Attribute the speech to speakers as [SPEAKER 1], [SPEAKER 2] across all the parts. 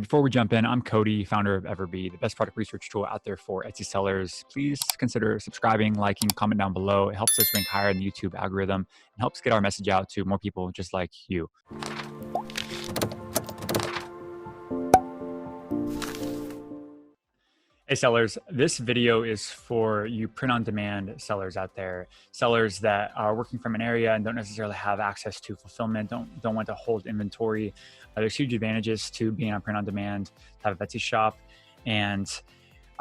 [SPEAKER 1] Before we jump in, I'm Cody, founder of EverBee, the best product research tool out there for Etsy sellers. Please consider subscribing, liking, comment down below. It helps us rank higher in the YouTube algorithm and helps get our message out to more people just like you. Hey sellers, this video is for you print-on-demand sellers out there, sellers that are working from an area and don't necessarily have access to fulfillment, don't want to hold inventory. There's huge advantages to being on print-on-demand type of Etsy shop. And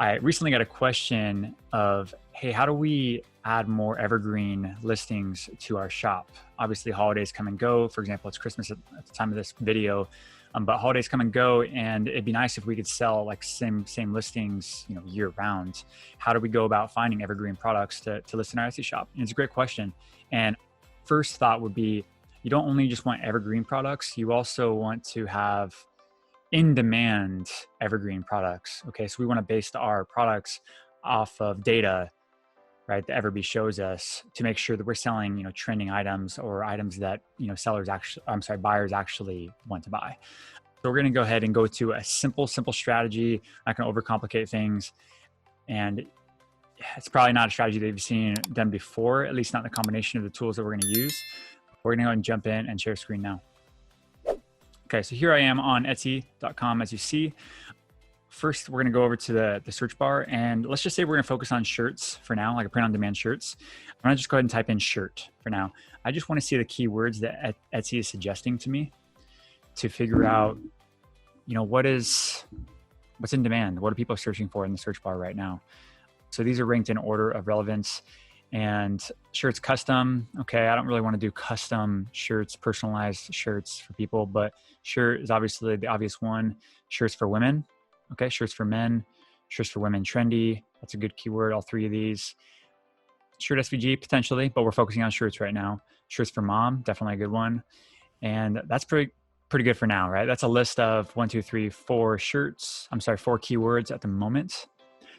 [SPEAKER 1] I recently got a question of, hey, how do we add more evergreen listings to our shop? Obviously, holidays come and go. For example, it's Christmas at the time of this video. But holidays come and go, and it'd be nice if we could sell like same listings, year round. How do we go about finding evergreen products to list in our Etsy shop? And it's a great question. And first thought would be, you don't only just want evergreen products, you also want to have in-demand evergreen products. Okay, so we want to base our products off of data, right, that EverBee shows us to make sure that we're selling, trending items or items that, buyers actually want to buy. So we're going to go ahead and go to a simple strategy. I'm not going to overcomplicate things. And it's probably not a strategy that you've seen done before, at least not the combination of the tools that we're going to use. We're going to go ahead and jump in and share screen now. Okay, so here I am on Etsy.com, as you see. First, we're gonna go over to the search bar, and let's just say we're gonna focus on shirts for now, like a print-on-demand shirts. I'm gonna just go ahead and type in shirt for now. I just wanna see the keywords that Etsy is suggesting to me to figure out, what's in demand? What are people searching for in the search bar right now? So these are ranked in order of relevance. And shirts custom, okay, I don't really wanna do custom shirts, personalized shirts for people, but shirt is obviously the obvious one. Shirts for women. Okay, shirts for men, shirts for women, trendy. That's a good keyword, all three of these. Shirt SVG, potentially, but we're focusing on shirts right now. Shirts for mom, definitely a good one. And that's pretty good for now, right? That's a list of 4 keywords at the moment.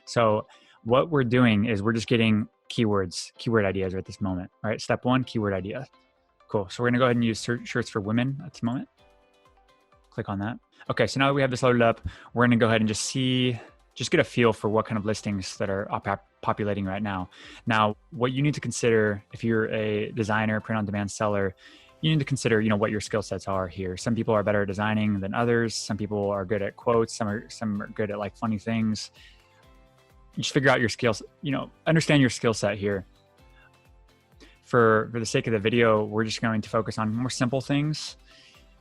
[SPEAKER 1] So what we're doing is we're just getting keyword ideas right at this moment, right? Step one, keyword idea. Cool, so we're gonna go ahead and use shirts for women at this moment. Click on that. Okay, so now that we have this loaded up, we're gonna go ahead and just get a feel for what kind of listings that are populating right now. Now, what you need to consider if you're a designer, print-on-demand seller, you need to consider, what your skill sets are here. Some people are better at designing than others. Some people are good at quotes. Some are good at like funny things. You just figure out your skills, understand your skill set here. For the sake of the video, we're just going to focus on more simple things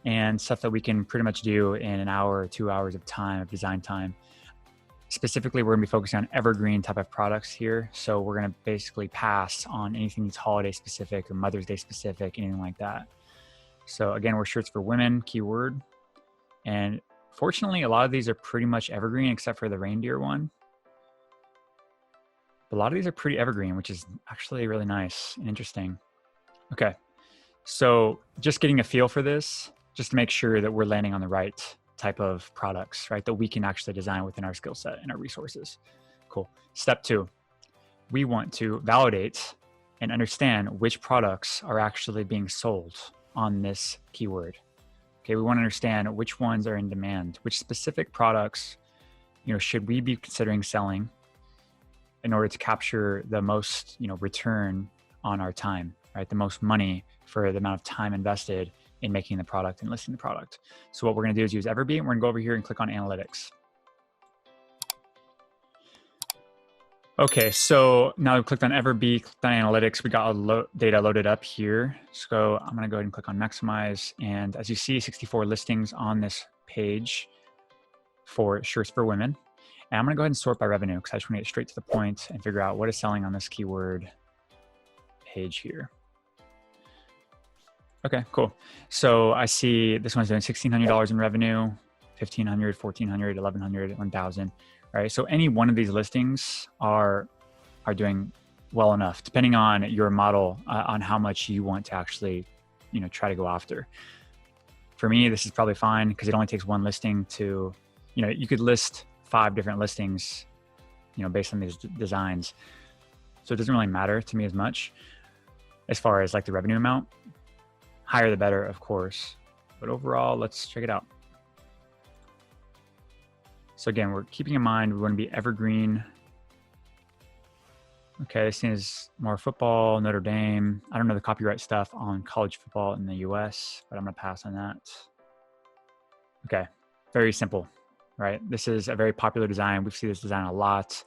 [SPEAKER 1] and stuff that we can pretty much do in an hour or 2 hours of design time. Specifically, we're gonna be focusing on evergreen type of products here. So we're gonna basically pass on anything that's holiday specific or Mother's Day specific, anything like that. So again, we're shirts for women, keyword. And fortunately, a lot of these are pretty much evergreen except for the reindeer one. But a lot of these are pretty evergreen, which is actually really nice and interesting. Okay, so just getting a feel for this, just to make sure that we're landing on the right type of products, right? That we can actually design within our skill set and our resources. Cool. Step two, we want to validate and understand which products are actually being sold on this keyword. Okay, we want to understand which ones are in demand, which specific products, should we be considering selling in order to capture the most, return on our time, right? The most money for the amount of time invested in making the product and listing the product. So what we're gonna do is use EverBee, and we're gonna go over here and click on analytics. Okay, so now we've clicked on EverBee, clicked on analytics, we got our data loaded up here. So I'm gonna go ahead and click on maximize. And as you see, 64 listings on this page for shirts for women. And I'm gonna go ahead and sort by revenue because I just wanna get straight to the point and figure out what is selling on this keyword page here. Okay, cool. So I see this one's doing $1,600 in revenue, $1,500, $1,400, $1,100, $1,000, right? So any one of these listings are doing well enough, depending on your model, on how much you want to actually, try to go after. For me, this is probably fine because it only takes one listing to, you could list 5 different listings, based on these designs. So it doesn't really matter to me as much as far as like the revenue amount. Higher the better, of course. But overall, let's check it out. So again, we're keeping in mind, we want to be evergreen. Okay, this thing is more football, Notre Dame. I don't know the copyright stuff on college football in the US, but I'm gonna pass on that. Okay, very simple, right? This is a very popular design. We've seen this design a lot.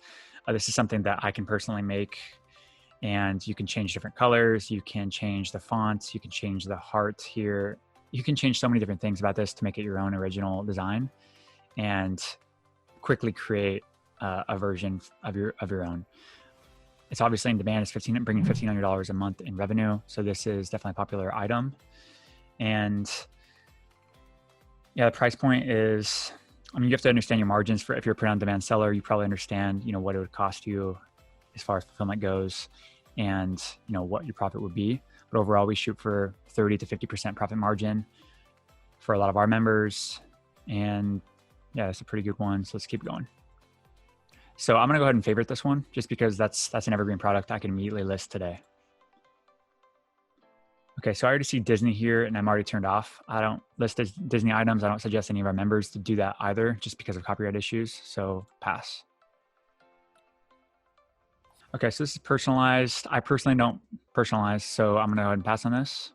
[SPEAKER 1] This is something that I can personally make, and you can change different colors. You can change the fonts. You can change the heart here. You can change so many different things about this to make it your own original design and quickly create a version of your own. It's obviously in demand. It's bringing $1,500 a month in revenue. So this is definitely a popular item. And yeah, the price point is, I mean, you have to understand your margins for, if you're a print-on-demand seller, you probably understand, what it would cost you as far as fulfillment goes and, what your profit would be. But overall, we shoot for 30 to 50% profit margin for a lot of our members. And yeah, that's a pretty good one. So let's keep going. So I'm going to go ahead and favorite this one just because that's an Evergreen product I can immediately list today. Okay, so I already see Disney here and I'm already turned off. I don't list as Disney items. I don't suggest any of our members to do that either just because of copyright issues. So pass. Okay, so this is personalized. I personally don't personalize, so I'm going to go ahead and pass on this.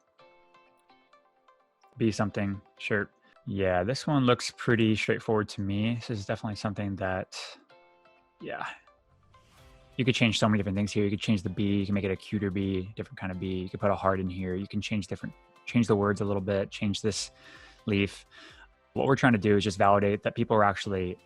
[SPEAKER 1] Be something shirt. Yeah, this one looks pretty straightforward to me. This is definitely something that, yeah, you could change so many different things here. You could change the bee, you can make it a cuter bee, different kind of bee. You could put a heart in here. You can change the words a little bit, change this leaf. What we're trying to do is just validate that people are actually,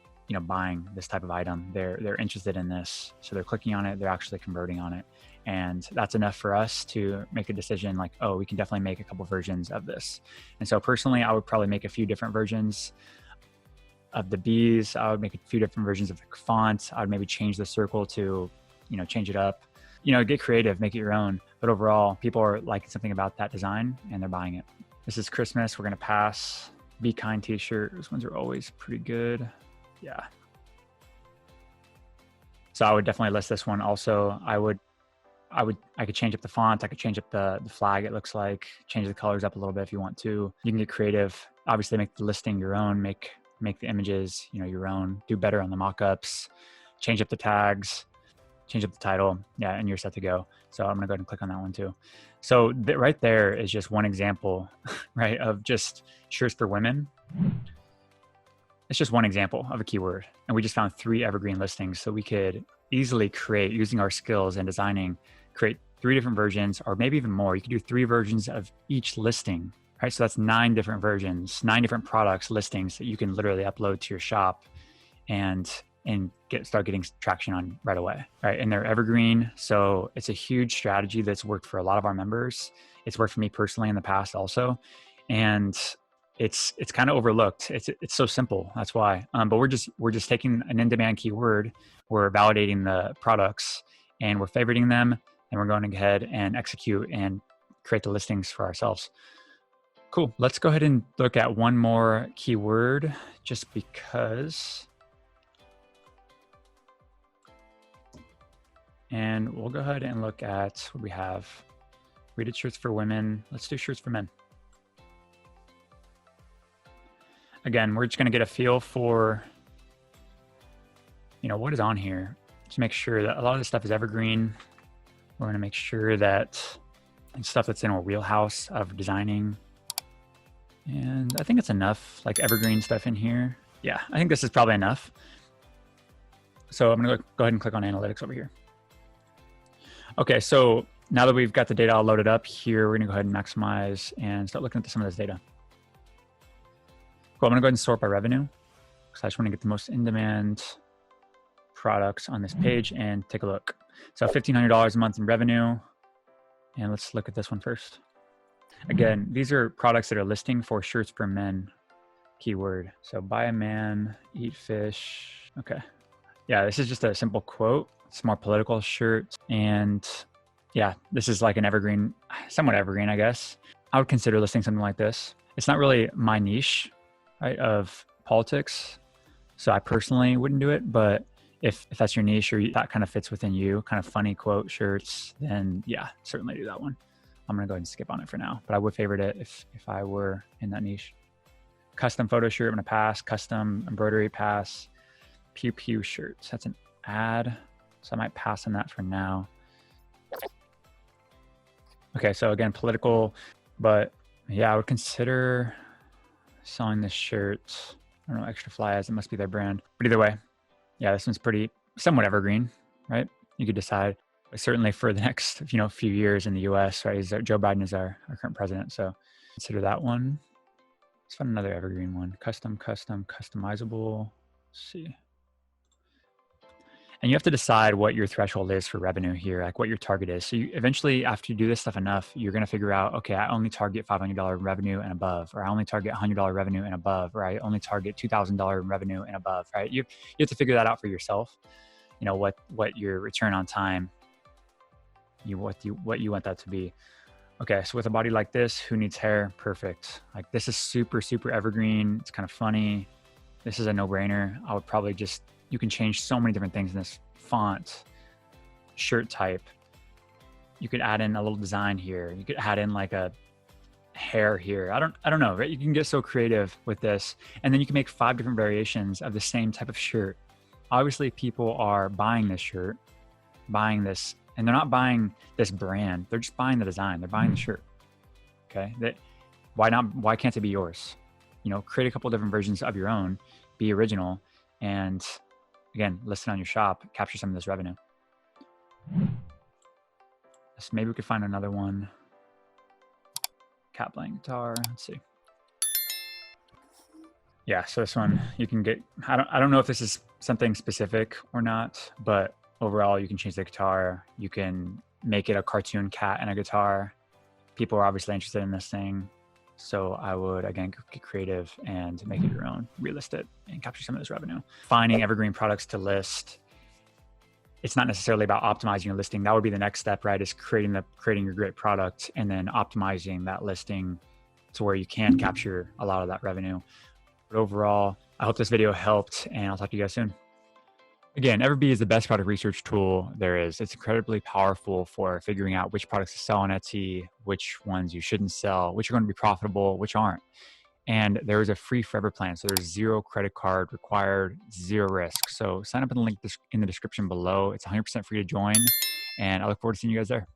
[SPEAKER 1] buying this type of item. They're interested in this. So they're clicking on it, they're actually converting on it. And that's enough for us to make a decision like, oh, we can definitely make a couple versions of this. And so personally, I would probably make a few different versions of the bees. I would make a few different versions of the font. I would maybe change the circle to, change it up, get creative, make it your own. But overall, people are liking something about that design and they're buying it. This is Christmas. We're going to pass. Be Kind t-shirt. Those ones are always pretty good. Yeah. So I would definitely list this one. Also, I could change up the font. I could change up the flag. It looks like, change the colors up a little bit if you want to. You can get creative. Obviously make the listing your own, make the images, your own, do better on the mockups, change up the tags, change up the title. Yeah. And you're set to go. So I'm going to go ahead and click on that one too. So right there is just one example, right, of just shirts for women. It's just one example of a keyword. And we just found 3 evergreen listings. So we could easily create, using our skills in designing, create 3 different versions, or maybe even more. You could do 3 versions of each listing, right? So that's 9 different versions, 9 different products listings that you can literally upload to your shop and start getting traction on right away, right? And they're evergreen. So it's a huge strategy that's worked for a lot of our members. It's worked for me personally in the past also. And it's kind of overlooked. It's so simple. That's why. But we're just taking an in-demand keyword, we're validating the products, and we're favoriting them, and we're going ahead and execute and create the listings for ourselves. Cool. Let's go ahead and look at one more keyword, just because. And we'll go ahead and look at what we have. We did shirts for women. Let's do shirts for men. Again, we're just going to get a feel for, what is on here. Just make sure that a lot of this stuff is evergreen. We're going to make sure that it's stuff that's in our wheelhouse of designing. And I think it's enough, like evergreen stuff in here. Yeah, I think this is probably enough. So I'm going to go ahead and click on analytics over here. Okay, so now that we've got the data all loaded up here, we're going to go ahead and maximize and start looking at some of this data. Cool, I'm gonna go ahead and sort by revenue because I just want to get the most in-demand products on this page and take a look. So $1,500 a month in revenue. And let's look at this one first. Again, these are products that are listing for shirts for men keyword. So buy a man, eat fish. Okay. Yeah, this is just a simple quote. It's more political shirt. And yeah, this is like an evergreen, somewhat evergreen, I guess. I would consider listing something like this. It's not really my niche, right, of politics. So I personally wouldn't do it, but if that's your niche or that kind of fits within you, kind of funny quote shirts, then yeah, certainly do that one. I'm gonna go ahead and skip on it for now, but I would favorite it if I were in that niche. Custom photo shirt, I'm gonna pass. Custom embroidery, pass. Pew Pew shirts. That's an ad, so I might pass on that for now. Okay, so again, political, but yeah, I would consider selling this shirt. I don't know, Extra Fly as it must be their brand. But either way, yeah, this one's pretty somewhat evergreen, right? You could decide. But certainly for the next, few years in the US, right? Joe Biden is our current president. So consider that one. Let's find another evergreen one. Customizable. Let's see. And you have to decide what your threshold is for revenue here, like what your target is. So you eventually, after you do this stuff enough, you're going to figure out, okay, I only target $500 revenue and above, or I only target $100 revenue and above, or I only target $2,000 revenue and above, right? You have to figure that out for yourself. What your return on time, what you want that to be. Okay, so with a body like this, who needs hair? Perfect. Like this is super, super evergreen. It's kind of funny. This is a no-brainer. I would probably you can change so many different things in this font, shirt type. You could add in a little design here. You could add in like a hair here. I don't know, right? You can get so creative with this. And then you can make 5 different variations of the same type of shirt. Obviously, people are buying this shirt, buying this, and they're not buying this brand. They're just buying the design. They're buying the shirt. Okay. Why can't it be yours? Create a couple different versions of your own, be original, and again, list it on your shop, capture some of this revenue. So maybe we could find another one. Cat playing guitar. Let's see. Yeah, so this one you can get. I don't know if this is something specific or not, but overall you can change the guitar. You can make it a cartoon cat and a guitar. People are obviously interested in this thing. So I would, again, get creative and make it your own, relist it, and capture some of this revenue. Finding evergreen products to list. It's not necessarily about optimizing your listing. That would be the next step, right? Is creating your great product and then optimizing that listing to where you can capture a lot of that revenue. But overall, I hope this video helped, and I'll talk to you guys soon. Again, EverBee is the best product research tool there is. It's incredibly powerful for figuring out which products to sell on Etsy, which ones you shouldn't sell, which are going to be profitable, which aren't. And there is a free forever plan. So there's 0 credit card required, 0 risk. So sign up in the link in the description below. It's 100% free to join. And I look forward to seeing you guys there.